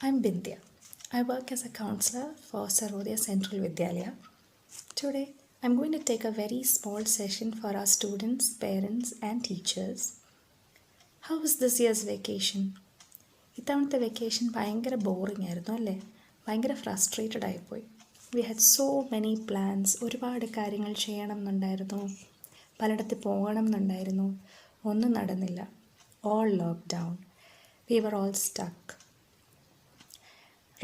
I'm Bindya. I work as a counselor for Sarodaya Central Vidyalaya. Today, I'm going to take a very small session for our students, parents, and teachers. How was this year's vacation? ഇത്തവണത്തെ vacation ഭയങ്കര boring ആയിരുന്നു അല്ലേ? ഭയങ്കര frustrated ആയിപ്പോയി. We had so many plans. ഒരുപാട് കാര്യങ്ങൾ ചെയ്യണം എന്നുണ്ടായിരുന്നു, പലയിടത്ത് പോകണം എന്നുണ്ടായിരുന്നു. ഒന്നും നടന്നില്ല. All lockdown. We were all stuck.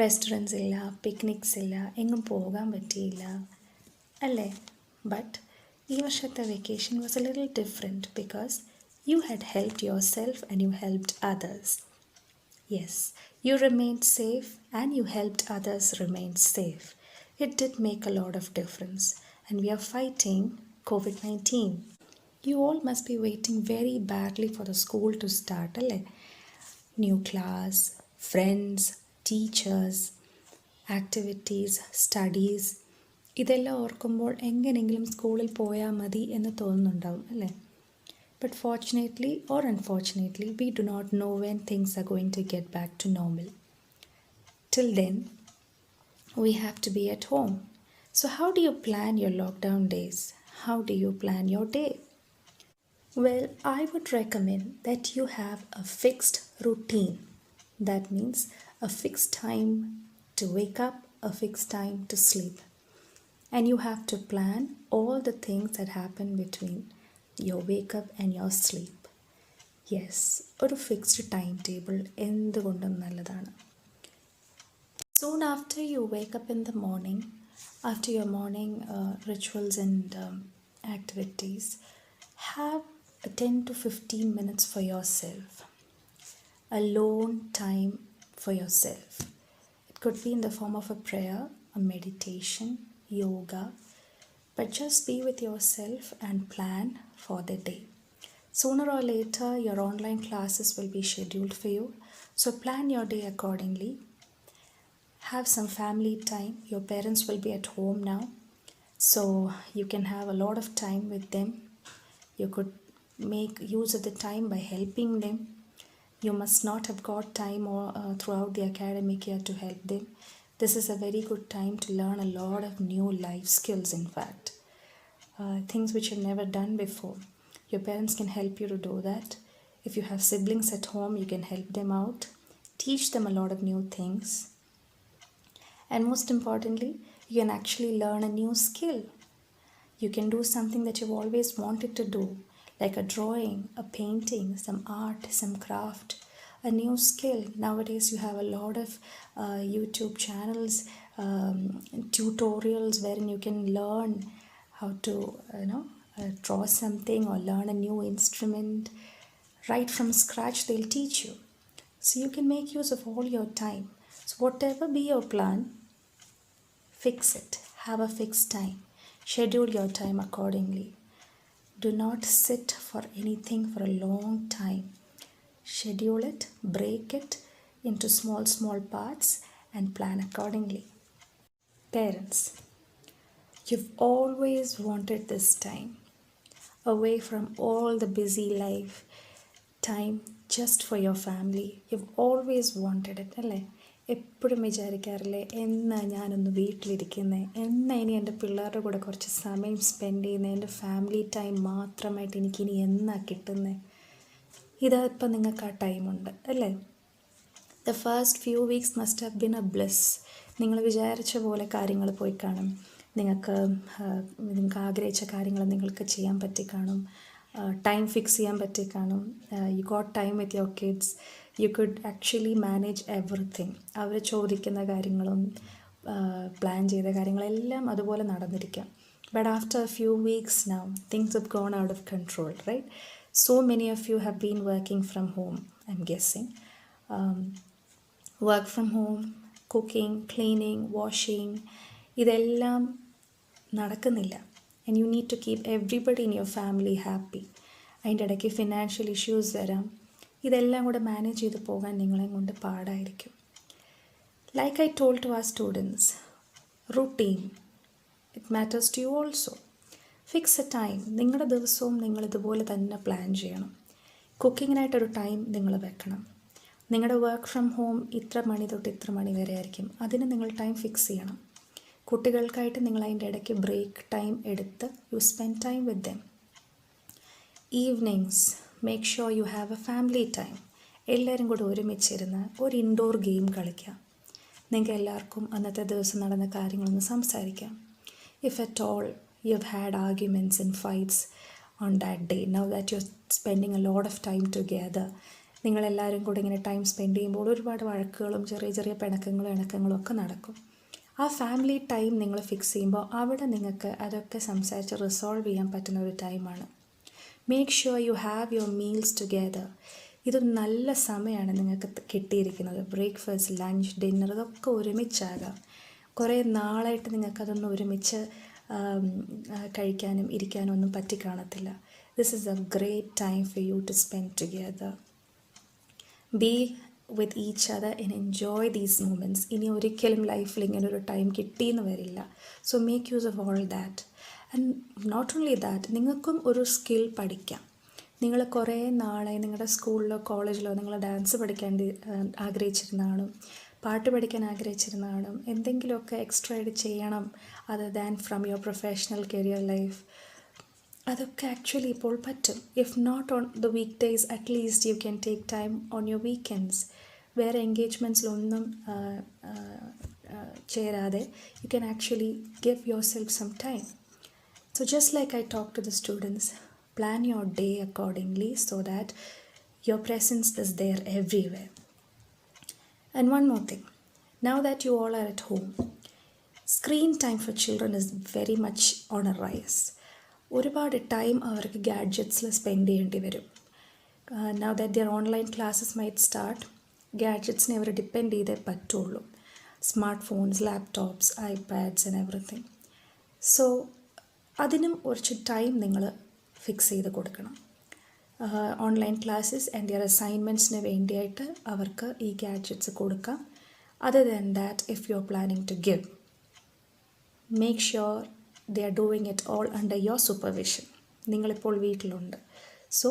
Restaurants ഇല്ല, പിക്നിക്സ് ഇല്ല, എങ്ങും പോകാൻ പറ്റിയില്ല അല്ലേ? ബട്ട് ഈ വർഷത്തെ vacation was a little different because you had helped yourself and you helped others. Yes, you remained safe and you helped others remain safe. It did make a lot of difference, and we are fighting COVID-19. You all must be waiting very badly for the school to start, alle? New class, friends, teachers, activities, studies. ഇതെല്ലാം ഓർക്കുമ്പോൾ എങ്ങനെയെങ്കിലും സ്കൂളിൽ പോയാൽ മതി എന്ന് തോന്നുന്നുണ്ടാവും അല്ലേ? But fortunately or unfortunately, we do not know when things are going to get back to normal. Till then, we have to be at home. So how do you plan your lockdown days? How do you plan your day? Well, I would recommend that you have a fixed routine. That means a fixed time to wake up, a fixed time to sleep. And you have to plan all the things that happen between your wake up and your sleep. Yes, ഒരു fixed time table എന്തുകൊണ്ടും നല്ലതാണ്. Soon after you wake up in the morning, after your morning rituals and activities, have 10 to 15 minutes for yourself. Alone time for yourself. It could be in the form of a prayer, a meditation, yoga, but just be with yourself and plan for the day. Sooner or later, your online classes will be scheduled for you, so plan your day accordingly. Have some family time. Your parents will be at home now, so you can have a lot of time with them. You could make use of the time by helping them. You must not have got time or throughout the academic year to help them. This is a very good time to learn a lot of new life skills, in fact. Things which you've never done before. Your parents can help you to do that. If you have siblings at home, you can help them out. Teach them a lot of new things. And most importantly, you can actually learn a new skill. You can do something that you've always wanted to do, like a drawing, a painting, some art, some craft, a new skill. Nowadays you have a lot of YouTube channels, tutorials wherein you can learn how to draw something or learn a new instrument. Right from scratch they'll teach you. So you can make use of all your time. So whatever be your plan, fix it. Have a fixed time. Schedule your time accordingly. Do not sit for anything for a long time. Schedule it, break it into small parts and plan accordingly. Parents, you've always wanted this time, away from all the busy life, time just for your family. You've always wanted it, അല്ലേ? എപ്പോഴും വിചാരിക്കാറില്ലേ, എന്നാ ഞാനൊന്ന് വീട്ടിലിരിക്കുന്നത്, എന്നാ ഇനി എൻ്റെ പിള്ളേരുടെ കൂടെ കുറച്ച് സമയം സ്പെൻഡ് ചെയ്യുന്നത്, എൻ്റെ ഫാമിലി ടൈം മാത്രമായിട്ട് എനിക്കിനി എന്നാ കിട്ടുന്നത്? ഇതിപ്പം നിങ്ങൾക്ക് ആ ടൈമുണ്ട് അല്ലേ? The first few weeks must have been A bless. നിങ്ങൾ വിചാരിച്ച പോലെ കാര്യങ്ങൾ പോയി കാണും. നിങ്ങൾക്ക് ആഗ്രഹിച്ച കാര്യങ്ങൾ നിങ്ങൾക്ക് ചെയ്യാൻ പറ്റി കാണും. ടൈം ഫിക്സ് ചെയ്യാൻ പറ്റി കാണും. You got time with your kids. You could actually manage everything. അവർ ചോദിക്കുന്ന കാര്യങ്ങളും പ്ലാൻ ചെയ്ത കാര്യങ്ങളെല്ലാം അതുപോലെ നടന്നിരിക്കാം. But after a few weeks now things have gone out of control, right? So many of you have been working from home, I'm guessing. Work from home, cooking, cleaning, washing, ഇതെല്ലാം നടക്കുന്നില്ല. And you need to keep everybody in your family happy. അതിൻ്റെ ഇടയ്ക്ക് financial issues വരാം. ഇതെല്ലാം കൂടെ manage ചെയ്ത് പോകാൻ നിങ്ങളെ കൊണ്ട് പാടായിരിക്കും. Like I told to our students, routine, it matters to you also. Fix A time. നിങ്ങളുടെ ദിവസവും നിങ്ങളിതുപോലെ തന്നെ പ്ലാൻ ചെയ്യണം. കുക്കിങ്ങിനായിട്ടൊരു ടൈം നിങ്ങൾ വെക്കണം. നിങ്ങളുടെ വർക്ക് ഫ്രം ഹോം ഇത്ര മണി തൊട്ട് ഇത്ര മണി വരെ ആയിരിക്കും. അതിന് നിങ്ങൾ ടൈം ഫിക്സ് ചെയ്യണം. കുട്ടികൾക്കായിട്ട് നിങ്ങൾ അതിൻ്റെ ഇടയ്ക്ക് ബ്രേക്ക് ടൈം എടുത്ത് you spend time with them. Evenings make sure you have A family time. എല്ലാവരും കൂടെ ഒരുമിച്ചിരുന്ന് ഒരു ഇൻഡോർ ഗെയിം കളിക്കാം. നിങ്ങൾക്ക് എല്ലാവർക്കും അന്നത്തെ ദിവസം നടന്ന കാര്യങ്ങളൊന്ന് സംസാരിക്കാം. If at all you have had arguments and fights on that day, now that you are spending A lot of time together, നിങ്ങളെല്ലാവരും കൂടെ ഇങ്ങനെ ടൈം സ്പെൻഡ് ചെയ്യുമ്പോൾ ഒരുപാട് വഴക്കുകളും ചെറിയ ചെറിയ പിണക്കങ്ങളും ഇണക്കങ്ങളും ഒക്കെ നടക്കും. ആ ഫാമിലി ടൈം നിങ്ങൾ ഫിക്സ് ചെയ്യുമ്പോൾ അവിടെ നിങ്ങൾക്ക് അതൊക്കെ സംസാരിച്ച് റിസോൾവ് ചെയ്യാൻ പറ്റുന്ന ഒരു ടൈമാണ്. Make sure you have your meals together. ഇത് നല്ല സമയമാണ് നിങ്ങൾക്ക് കിട്ടിയിരിക്കുന്നത്. ബ്രേക്ക്ഫാസ്റ്റ്, ലഞ്ച്, ഡിന്നർ ഇതൊക്കെ ഒരുമിച്ചാകാം. കുറേ നാളായിട്ട് നിങ്ങൾക്കതൊന്നും ഒരുമിച്ച് കഴിക്കാനും ഇരിക്കാനും ഒന്നും പറ്റിക്കാണത്തില്ല. This is a great time for you to spend together. Be with each other and enjoy these moments. ഇനി ഒരിക്കലും ലൈഫിൽ ഇങ്ങനൊരു ടൈം കിട്ടിയെന്ന് വരില്ല. So make use of all that. And not only that, നിങ്ങൾക്കും ഒരു സ്കിൽ പഠിക്കാം. നിങ്ങൾ കുറേ നാളെ നിങ്ങളുടെ സ്കൂളിലോ കോളേജിലോ നിങ്ങൾ ഡാൻസ് പഠിക്കാൻ ആഗ്രഹിച്ചിരുന്നാലും പാട്ട് പഠിക്കാൻ ആഗ്രഹിച്ചിരുന്നാലും എന്തെങ്കിലുമൊക്കെ എക്സ്ട്രാ ആയിട്ട് ചെയ്യണം other than from your professional career life, അതൊക്കെ ആക്ച്വലി ഇപ്പോൾ പറ്റും. If not on the week days, at least you can take time on your weekends. വേറെ എൻഗേജ്മെൻറ്റ്സിലൊന്നും ചേരാതെ you can actually give yourself some time. So just like I talk to the students, plan your day accordingly so that your presence is there everywhere. And one more thing, now that you all are at home, screen time for children is very much on a rise. ഒരുപാട് time അവർക്ക് ഗാഡ്ജറ്റ്സിൽ spend ചെയ്യേണ്ടി വരും. Now that their online classes might start, ഗാഡ്ജറ്റ്സിനെ അവർ depend ചെയ്തേ പറ്റുള്ളൂ. Smart phones, laptops, iPads and everything. So അതിനും കുറച്ച് ടൈം നിങ്ങൾ ഫിക്സ് ചെയ്ത് കൊടുക്കണം. ഓൺലൈൻ ക്ലാസ്സസ് ആൻഡ് ദിയർ അസൈൻമെൻറ്റ്സിന് വേണ്ടിയായിട്ട് അവർക്ക് ഈ ഗാഡ്ജറ്റ്സ് കൊടുക്കാം. Other than that, if you are planning to give, make sure they are doing it all under your supervision. നിങ്ങളിപ്പോൾ വീട്ടിലുണ്ട്. So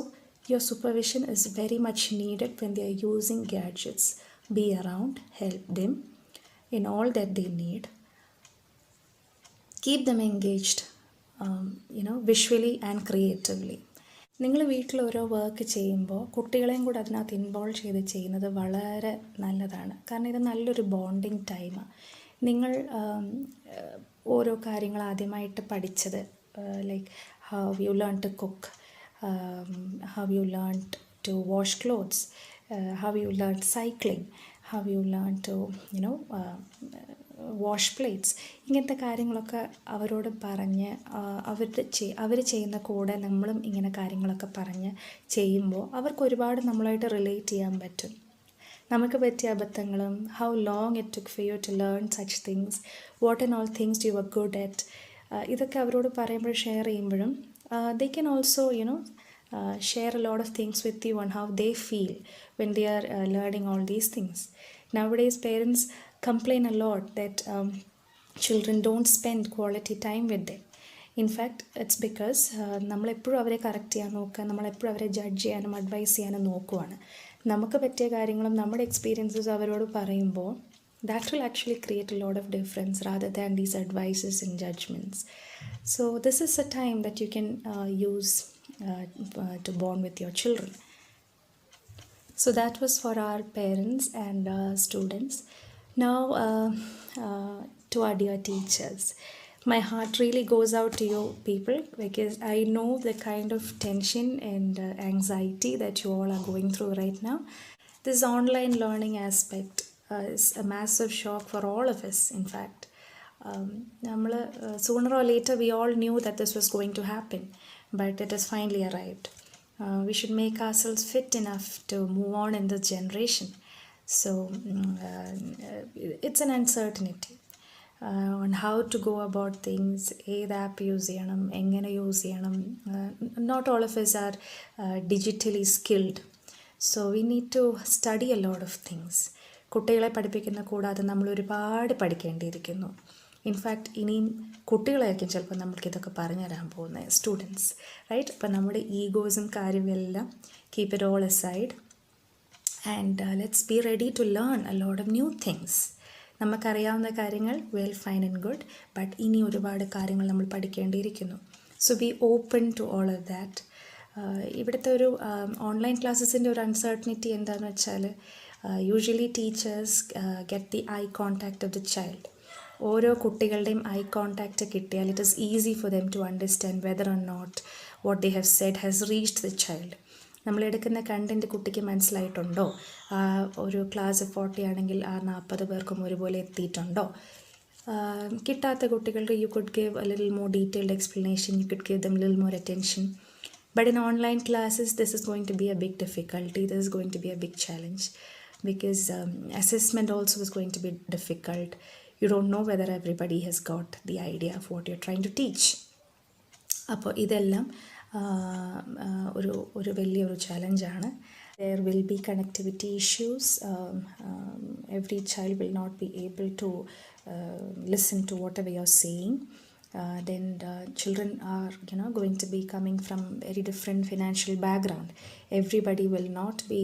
your supervision is very much needed when they are using gadgets. Be around, help them in all that they need. Keep them engaged visually and creatively. നിങ്ങൾ വീട്ടിൽ ഓരോ work ചെയ്യുമ്പോൾ കുട്ടികളെയും കൂടെ അതിനകത്ത് involve ചെയ്ത് ചെയ്യുന്നത് വളരെ നല്ലതാണ്. കാരണം ഇത് നല്ലൊരു ബോണ്ടിങ് ടൈമാണ്. നിങ്ങൾ ഓരോ കാര്യങ്ങൾ ആദ്യമായിട്ട് പഠിച്ചത്, like how you learn to cook, how you learn to wash clothes, how you learn cycling, how you learn to wash plates. ഇങ്ങനത്തെ കാര്യങ്ങളൊക്കെ അവരോട് പറഞ്ഞ് അവർ ചെയ്യുന്ന കൂടെ നമ്മളും ഇങ്ങനെ കാര്യങ്ങളൊക്കെ പറഞ്ഞ് ചെയ്യുമ്പോൾ അവർക്ക് ഒരുപാട് നമ്മളായിട്ട് റിലേറ്റ് ചെയ്യാൻ പറ്റും. നമുക്ക് പറ്റിയ അബദ്ധങ്ങളും, how long it took for you to learn such things, what and all things you are good at, ഇതൊക്കെ അവരോട് പറയുമ്പോഴും ഷെയർ ചെയ്യുമ്പോഴും they can also share a lot of things with you on how they feel when they are learning all these things. Nowadays parents complain a lot that children don't spend quality time with them. In fact, it's because നമ്മളെപ്പോഴും അവരെ correct ചെയ്യാൻ നോക്കുക, നമ്മളെപ്പോഴും അവരെ judge ചെയ്യാനും advice ചെയ്യാനും നോക്കുവാണ്. നമുക്ക് പറ്റിയ കാര്യങ്ങളും നമ്മുടെ എക്സ്പീരിയൻസസ് അവരോട് പറയുമ്പോൾ that will actually create a lot of difference rather than these advices and judgments. So this is a time that you can use to bond with your children. So that was for our parents and students. Now to our dear teachers, my heart really goes out to you people, because I know the kind of tension and anxiety that you all are going through right now. This online learning aspect is a massive shock for all of us. In fact, sooner or later we all knew that this was going to happen, but it has finally arrived. We should make ourselves fit enough to move on in this generation. So it's an uncertainty on how to go about things. ഏത് app use ചെയ്യണം, എങ്ങനെ use ചെയ്യണം. Not all of us are digitally skilled, so we need to study a lot of things. കുട്ടികളെ പഠിപ്പിക്കുന്ന കൂടാതെ നമ്മൾ ഒരുപാട് പഠിക്കേണ്ടിയിരിക്കുന്നു. In fact ഇനിയും കുട്ടികളായിരിക്കും ചിലപ്പോൾ നമ്മൾക്കിതൊക്കെ പറഞ്ഞു തരാൻ പോകുന്നത്, സ്റ്റുഡൻസ്, റൈറ്റ്? അപ്പം നമ്മുടെ ഈഗോസും കാര്യമെല്ലാം keep it all aside and let's be ready to learn a lot of new things. നമുക്കറിയാവുന്ന കാര്യങ്ങൾ well fine and good, but ഇനി ഒരുപാട് കാര്യങ്ങൾ നമ്മൾ പഠിക്കേണ്ടിയിരിക്കുന്നു. So be open to all of that. ഇവിടുത്തെ ഒരു ഓൺലൈൻ ക്ലാസ്സസിൻ്റെ ഒരു അൺസർട്ടനിറ്റി എന്താണെന്ന് വെച്ചാൽ, usually teachers get the eye contact of the child. ഓരോ കുട്ടികളുടെയും ഐ കോൺടാക്റ്റ് കിട്ടിയാൽ it is easy for them to understand whether or not what they have said has reached the child. നമ്മളെടുക്കുന്ന content കുട്ടിക്ക് മനസ്സിലായിട്ടുണ്ടോ? ഒരു class 40 ആണെങ്കിൽ ആ 40 പേർക്കും ഒരുപോലെ എത്തിയിട്ടുണ്ടോ? കിട്ടാത്ത കുട്ടികൾക്ക് you could give A little more detailed explanation, you could give them little more attention. But in online classes, this is going to be a big difficulty. This is going to be a big challenge because assessment also is going to be difficult. You don't know whether everybody has got the idea of what you're trying to teach. അപ്പോൾ ഇതെല്ലാം ഒരു വലിയൊരു ചാലഞ്ചാണ്. There will be connectivity issues. Every child will not be able to listen to whatever you're saying. Then children are going to be coming from very different financial background. Everybody will not be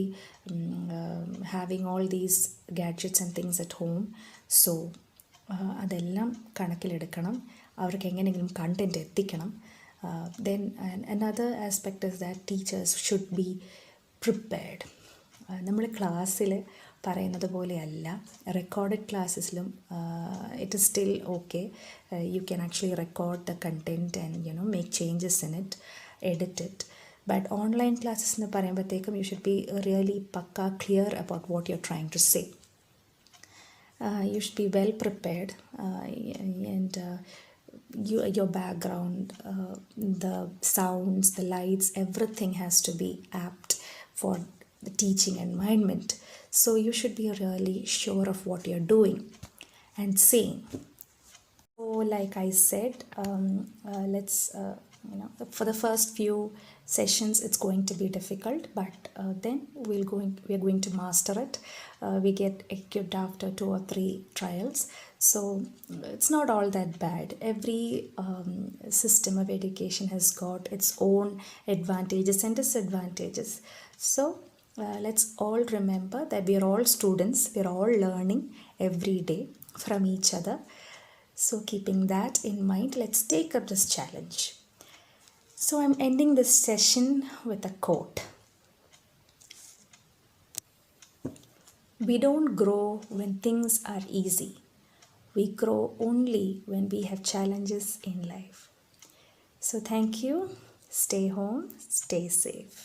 having all these gadgets and things at home. So അതെല്ലാം കണക്കിലെടുക്കണം. അവർക്ക് എങ്ങനെയെങ്കിലും content എത്തിക്കണം. Then another aspect is that teachers should be prepared. നമ്മൾ ക്ലാസ്സിൽ പറയുന്നത് പോലെയല്ല, recorded ക്ലാസ്സസിലും it is still okay. You can actually record the content and make changes in it, edit it. But online classes എന്ന് പറയുമ്പോഴത്തേക്കും you should be really pukka clear about what you are trying to say. You should be well prepared, and your background, the sounds, the lights, everything has to be apt for the teaching environment. So you should be really sure of what you're doing and saying. So like I said, let's for the first few sessions it's going to be difficult, but then we are going to master it. We get equipped after 2 or 3 trials, so it's not all that bad. Every system of education has got its own advantages and disadvantages. So let's all remember that we are all students, we are all learning every day from each other. So keeping that in mind, let's take up this challenge. So I'm ending this session with a quote. We don't grow when things are easy. We grow only when we have challenges in life. So thank you. Stay home, stay safe.